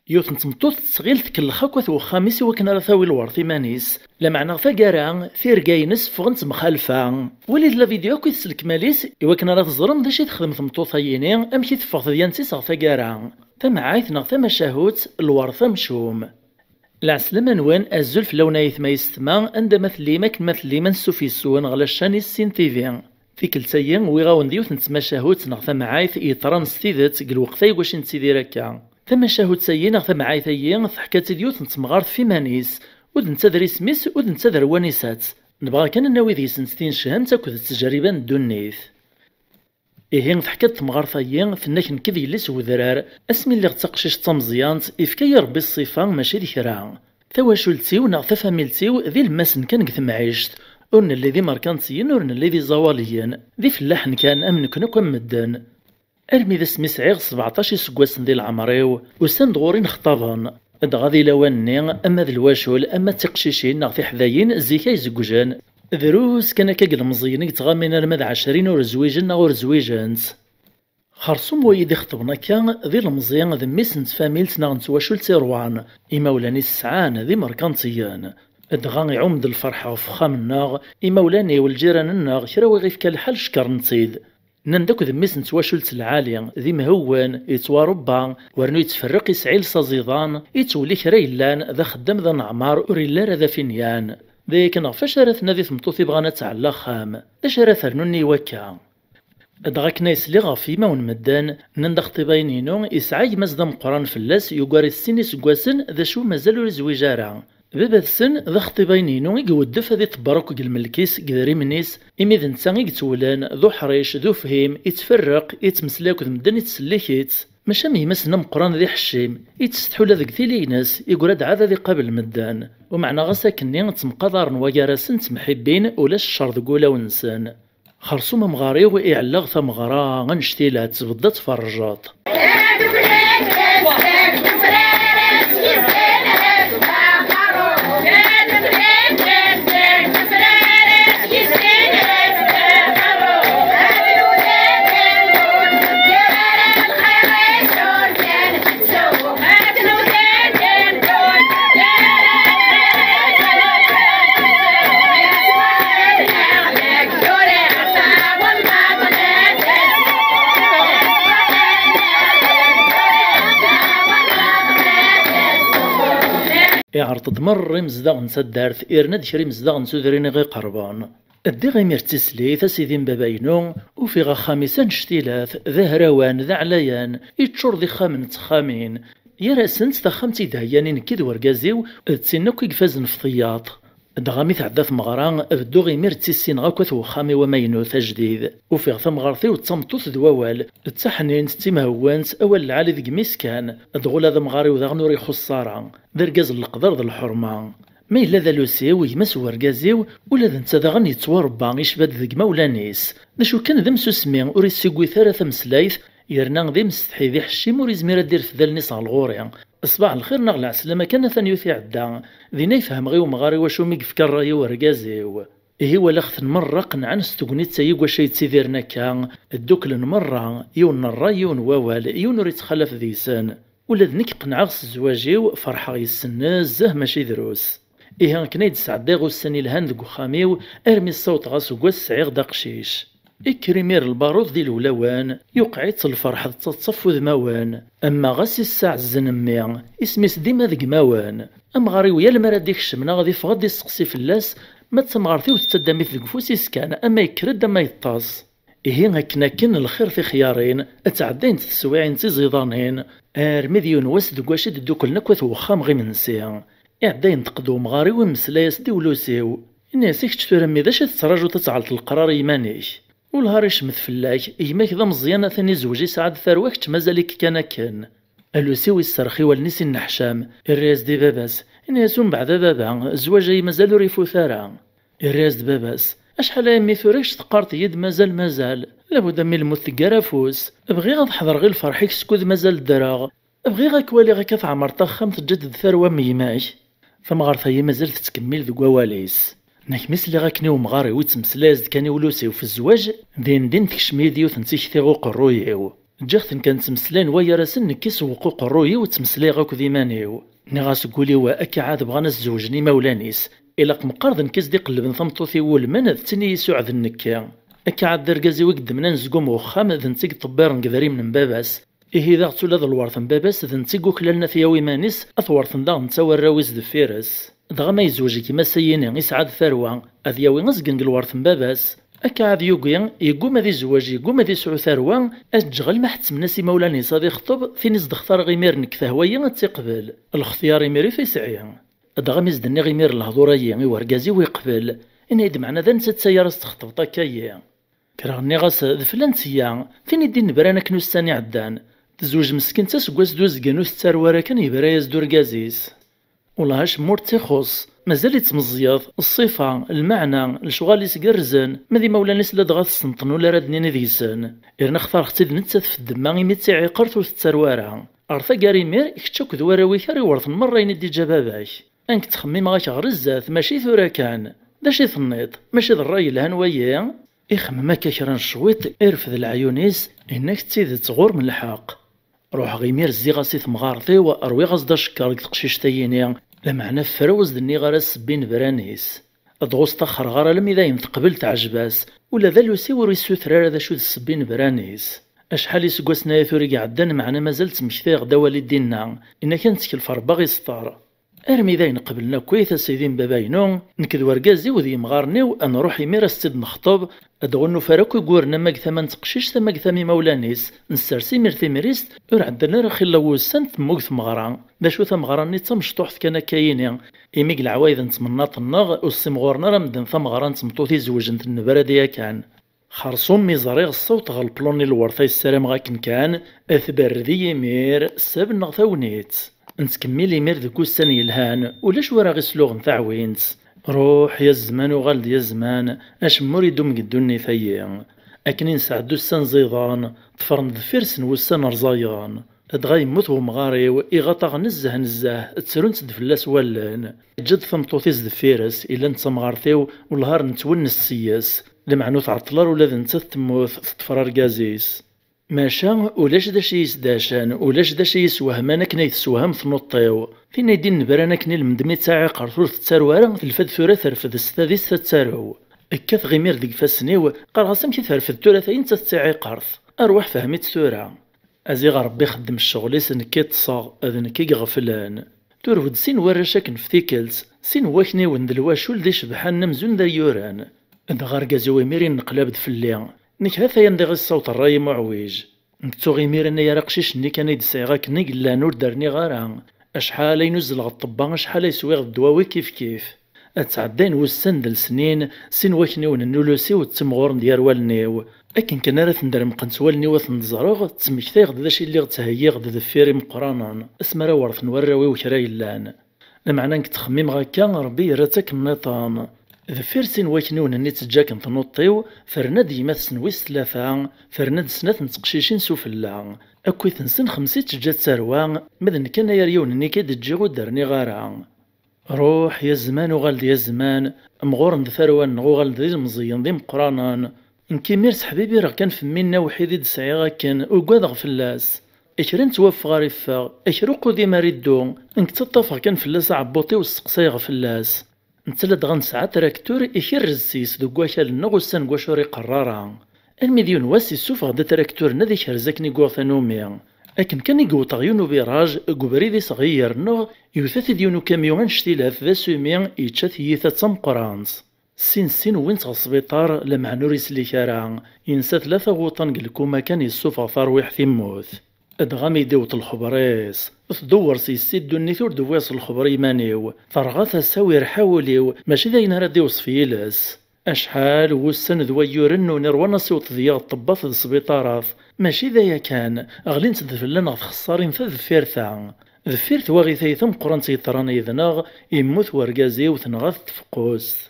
يوث نتمطوط تسغيل تكلخا كوث وخاميس وكنا راه ثاوي الورث مانيس لا معنى ثاقارا ثيرقاينس فغنت مخالفة وليد لا فيديو كي تسلك ماليس كنا راه تزرم دا شي تخدم تمطوطييني امشي تفغ ديانتي صغ ثاقارا تمعايث نغ تمشاهوت الورثة مشوم العسلامة نوان الزلف لونايث ما يستمع عند مثلي ما كمثلي من سوفيسون غلا الشاني السين تيفي في كل سيين ويغاون ديوث نتمشاهوت نغ ثمعايث يطران ستيدت قلوقتاي واش نتسيدي ركا تمشاهوت سيين نغ ثمعايثيين ضحكات ديوث نتمغارث في مانيس ود نتذر اسميس ود نتذر وانيسات نبغى كان ناوي ذي سنتين شهن تاكد التجاربان دونيث إيهين ضحكات تمغارثيين فناك نكذي ليس وذرار اسمي اللي غتقشيش تمزيانت إفكاي ربي الصفة ماشي ذي كرا تواشلتيو نغ تفاميلتيو ذي الماسن كان قثم عيشت ورن اللي ذي ماركانتيين ورن اللي ذي زواليين ذي فلاحن كان أمنك نكون مدن أرمي ذا سميس عيغ 17 سكواسن ذي العمريو وسان دغورين خطابن غادي لواني أما ذي الواشول أما تقشيشين نغ في حذاين زيكاي زكوجان دروس كان كاقل مزيين يتغامين المدى 20 ور زويجن ور زويجنت خرصوم ويدي خطبنا كان ذي المزيان ذي ميس نتفاميلت نغ نتواشول تيروان إمولاني السعان ذي مركانتيان دغا يعومد الفرحة وفخام الناغ إمولاني والجيران الناغ كراوي غيف كالحال شكر نصيد نندك ذميس نتواشلت العالي ذي مهون يتواربا ورنو يتفرق يسعيل صزيضان يتولي كرا يلان ذا خدام ذا نعمار وريلار ذا فينيان ذيك نغفاش راه نادي ثمطوطي بغانا تعلى خام داش راه ثرنوني وكا دغا كنايس لي غافي ما ونمدان نندخ طيباينينو يسعي مزدم قران فلاس يقاري السيني سكواسن ذا شو مازالو لزويجارا بابا السن ذا خطيباينينو يقودف هذي تبارك الملكيس قدري منيس إمي ذا نتا يتولان ذو حريش ذو فهيم يتفرق يتمسلاك ذ مدن يتسليكيت ماشا ميمسنا مقران ذي حشيم يتستحول ذاك ثيليناس يقول عاد ذي قبل مدان ومعنى غاسا كني تمقدر ويارسن تمحبين ولاش الشر ذقولا ونسان خرصوم مغاري وإعلاغ ثمغرا غنشتيلات تبدا تفرجات يعرض مر مزداغ نسدارث إرند شري مزداغ نسودرين غي قربان أدي غيمير تسليث أسيدين باباينو وفي غا خامسان شتيلاث ذا هراوان ذا عليان يتشور ذي خامن تخامين يراسنت ذا خامتي دهيانين كيد ورقازيو تسينوك يقفازن فطياط دغامي تعداث مغران بدو غيمير تسين غاكوث وخامي وماينو تجديد وفي غثا مغارثي وتصمتوث دووال التحنين تيمهوانت أول العالي ذي مسكان دغول هذا مغاري وذا غنوري خصارا ذا رقاز القدر ذا الحرمة ما إلا ذا لوسيو يمس ورقازيو ولا ذا نتا ذا غني يتواربا يشباد ذي مولانيس داشو كان ذا مسوسمي وري سيقوي ثلاثة مسلايث يرنا ذي مستحي ذي حشيم وري زميرا دير في ذا النيس على الغوري صباح الخير نغلع سلامة كان ثاني في عدا ذينا يفهم غيو مغاري واشو ميقفكر رايو ورقازيو إيه ولا خث مرة قنعن ستقنيت سايق واش يتسيديرنا كان الدوكل مرة يون الراي يون ووال يون ريت خلف ذيسان ولا ذنك قنعغس الزواجيو فرحة يسناز زه ماشي دروس إيه كنايد سعداغو السني الهان ذو خاميو أرمي الصوت غاسو قواس سعيغ داقشيش إكريمير البارود دي الولوان يوقعيت الفرحة تتصفو ذماوان أما غاسي الساعة الزنمي اسميس ديما ذق ماوان أم غاريو يا المرا ديك الشمنا غادي فغادي يسقسي فلاس ما تسمغارتي وتتدامي في فوسيس كان أما يكرد أما يطاس إيه هكنا كن الخير في خيارين أتعدين تسويعين تيزيضانين أرميديون واس دقواشي دوكل نكوث وخام غي منسي إعدين تقدو مغاري ومسلايس دي ولوسيو الناس يكتشفر ذا شي تتراجو تتعلط القرار يمانيش والهار يشمت فلاك يماك ذا مزيانة ثاني زوجي سعد ثروكت مازالك كان الوسيو يسترخي والنسي النحشام الرياز دي باباس الناسون بعد بابا الزواج مازالو ريفو ثارا الرياز دي باباس اشحال امي ثوريكش تقارت يد مازال لابد من الموت كرافوس بغي غنحضر غير الفرحيك سكوذ مازال الدراغ بغي غاكوالي غاكا تعمر طخم تجدد ثروة ميماك فمغارثا هي مازال تتكمل ذو كواليس ناك اللي غاكني ومغاري ويتمسلاز كان يولوسيو في الزواج دين تكشميديو تنسيك ثيغو قرويو جاختن كان تمسلين ويا راسن كيس وقوق الروي وتمسلي غاك ديمانيو ني غاس قولي واكي عاد بغانا الزوجني مولانيس إلا قمقارض كيس دي قلب ثمطوثي ولمن تني يسوعد النكا أكي عاد درقازي وقدمنا نزقوم وخام ذنتيق طبار نقدري من باباس إيه ذا غتولا ذا الورث باباس ذنتيق وكلالنا ثياوي مانيس أثورث دا نتساوى الراويز دفيرس دغا ما يزوجي كيما سييني يسعد ثروة أذياوي نزقن الورث باباس أكا عاد يوقيا يقوم ذي زواجي يقوم ذي سعو ثروة أجغل ما حتى مناسي مولاني صادي خطب في نزد اختار غيمير نكثهويا تقبل الاختيار ميري في سعيا دغا ميزدني غيمير الهضوريا يورقازي ويقبل إن يد معنا ذا نسات سيارة تخطب طاكايا كرهني غاس ذفلان سيا فين يدين نبرانا كنو الساني عدان تزوج مسكين تسقواس دوز كانوس تساروارا كان يبرايز دورقازيس والله اش مور تيخص مازال يتمزيض الصفة المعنى الشغال يسقرزن ماذي مولانيس لا دغا السنطن ولا رادنين ذيسن إرنا اختار ختيد نتسات في الدماغ يميتساعي قرثو تساروارا أرثا كاريمير يكتشوك دوارا كاري ورث المرة يندي جباباك أنك تخمم غاك غرزات ماشي ثورا كان داشي ثنيط ماشي ذا الراي الهنوية يخمم هكا كرا الشويط يرفد العيونيس إنك تزيد تغور من الحق روح غيمير الزيغاسي ثمغارثي وأروي غزدا شكار تقشيش تاييني لمعنى فروز دني غارس بين برانيس أدغوص تاخر غارا لم إذا ينتقبل تعجباس ولا ذا لوسي وريسو ثرارا ذا شو تسبين برانيس أشحال يسقوسنا يثوري قعدان معنا مازالت مشتاق غدا والدينا إنا كانت كالفر باغي سطار أرمي ذاين قبلنا كويث سيدين باباينو نكد ورقازي وذي مغارني وأنا روحي ميرا ستد نخطب أدغنو فاراكو يقورنا ماك ثمان تقشيش ثماك ثامي مولانيس نسرسي ميرثي ميريست ور عندنا رخي لو سنت موقث مغران دا شو ثمغراني تمشطوح كان كايني إيميق العوايد نتمناط النغ والسمغورنا راه مدن ثمغران تمطوثي زوجنت النبرة كان خرصوم ميزاريغ الصوت غا البلوني الورثي السلام غاكن كان أثبر ذي يمير ساب نغثاونيت نتكمل يمير ذكو السن يلهان ولاش ورا غسلوغ نتاعوينت روح يا الزمان وغالد يا زمان اش مريدو مقدوني ثيا اكنين سعدو السن زيضان طفرن ذفيرسن والسن رزايان ادغا يموت ومغاريو إغاطاغ نزه تسرون تدفلاس والان جد ثمطوثيز ذفيرس إلا نتسمغارثيو والهار نتونس سياس لمعنو تعطلار ولا ذنتث تموث تفرار قازيس ماشا ولاش داشي يسداشان ولاش داشي يسوهمان كنا يتسوهم ثنوطيو فين يدين نبرانا كني المدمي تاعي قرثوث تساروارا الفد ثورة ترفد السادس تتسارو اكاث غيمير ديك فاسنيو قرغاسم كي ترفد ثلاثين تتساعي قرث اروح فهميت ثورة ازيغ ربي خدم الشغليس نكي تصاغ اذن كي غفلان تورفد سين ورشاك نفتيكلت سين واكني وندلواشول دي شبحان نمزون ذا يوران دغار كازوي ميرين نقلب فليا نيك هذا يندغ الصوت الراي معويج نكتو غيمير انا يا رقشيش ني كان يدسي غاك ني لا نور دارني غارا اشحال ينزل غطبا اشحال يسوي الدواوي كيف اتعدين وسندل سنين سين واكني ونولوسي وتمغور ديال والنيو لكن كان راه تندرم قنت والني وثنزرغ تسمكتي غد داشي اللي غتهيي غد ذفيري مقرانا اسما راه ورث نوراوي وكرا يلان لمعنى نك تخميم غاكا ربي يراتك النظام ذفير سين واكنون ني تجاك نطنوطيو فرناد يما تسنويس ثلاثة فرناد سنات نتقشيشين سفلا اكوي تنسن خمسي تجات سروان مذن كان يريون ني كيد تجيغو دارني غارا روح يا زمان وغالد يا زمان مغور ندثروان غالد ذي المزيان ذي مقرانا نكي ميرس حبيبي راه كان فمينا وحيد دسعي غاكن وكواذ فلاس اكرين توفى غارفا اكروقو ديما ريدو انك تطفى كان فلاس عبوطي والسقساي غفلاس نتسلد غنسعى تراكتور يكرز سيس دو كواكال نغوسان كواشوري قرارا المليون واسي سوف غدا تراكتور نذي كرزاكني كوثانومي لكن كان يقوط غيونو بيراج كوبريدي صغير نغ يوثاث ديونو كاميون شتيلاث ذا سومي يتشاث يثا تمقرانس سين وين تغسبيطار لمع نوريس لي كارا ينسى ثلاثة غوطان قلكوما كان يسوف ثرويح ثموث ادغامي ديوط الخبريس تدور سيسيد دوني ثور دواس الخبري مانيو فرغاثا ساوي حاوليو ماشي داين راه ديوص فيلاس اشحال وسن ذويورن ونروانا صوت ضياء طباط السبيطارات ماشي ذايا كان اغلين تدفلنا خسارين ذفيرثا ذفيرث واغي ثيثم قران سيطراني ذناغ يموت ورقازي وثنغاث تفقوس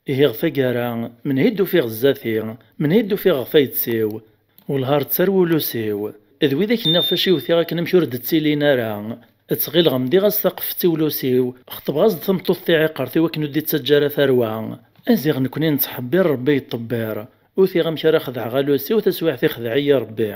إيه غفاقارا من هيدو في غزاثي من هيدو في غفايتسيو والهار تسرولو سيو إذ ويداك النغفاشي وثيغا كنا مشورد تسيلينا راه تغيل غمدي غاز ثقفتي ولوسيو خطب غاز ثمطوث تاعي قرثي وكنو دي تسجارة ثروة أزيغ نكوني نتحبير ربي يطبير وثيغا مشارا خذع غالوسي وتسويح في خذعي ربي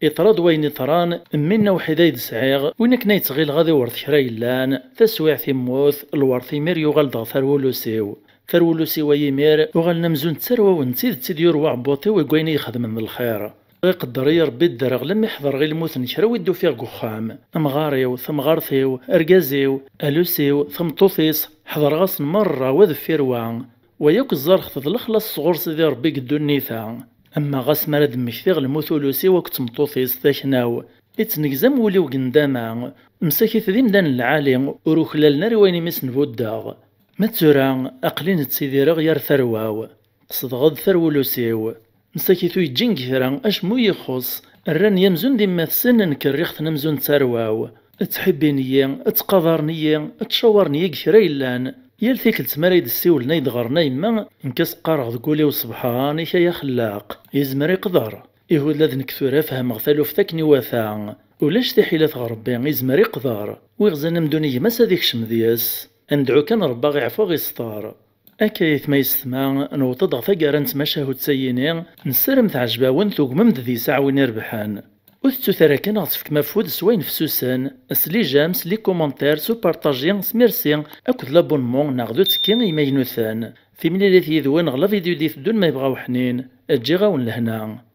إطراد وين إطران منا وحدا يدسعيغ وين كنا يتغيل غادي ورث كرا يلان تسويع ثموث الورث يمير يغال ضغ ثرولوسيو ثرولوسي ويمير وغال نمزون تسروى ونتيد تيديور وعبوطي ويقويني يخدم من الخير يقدر يربي الدرغ لما يحضر غير الموت نكرا ويدو فيه قخام أمغاريو ثم غارثيو أرقازيو ألوسيو ثم طوثيس حضر غاس مرة وذفير وان وياك الزرخ تضلخلص صغور سيدي ربي قدو النيثان أما غاس مراد مكثيغ الموثولوسي وقت مطوثيس ثاكناو إتنقزم ولي وقنداما مساكي ذي مدان العالي وروخلالنا رويني مسن بوداغ متزورا أقلين تسيديرغ يار ثرواو قصد غض ثرولوسيو مساكي ثو يجين كثرا أش مو يخص الران يمزون ديما تسنن كالريخ نمزون تسرواو تحبينيا تقدرنيا تشاورنيا كثرا يلان يال ثيك تماريد السيول نايد غرنا يما نكاس قارغ ذقولي وصبحاني يا خلاق يزمر يقدر إهو لذن كثورة فهم غثالو فتاكني واثا ولاش تحيلة غربي يزمر يقدر ويغزان مدوني ما ساديك شمدياس اندعو كان ربا غيعفو غيسطار أكايث ما يستمع نوطد غفاقارا نتماشاهو تسييني نسرم تعجباون ثوق ممد ذي ساعة وين يربحان وثتو ثراكن غتفك مفود سوين فسوسان اسلي جامس لي كومونتير سو بارطاجي سميرسي اكد لابونمون ناخدو تكين يماينوثان في مليلات يذوان غلا فيديو ديث دون ما يبغاو حنين اجي غاون لهنا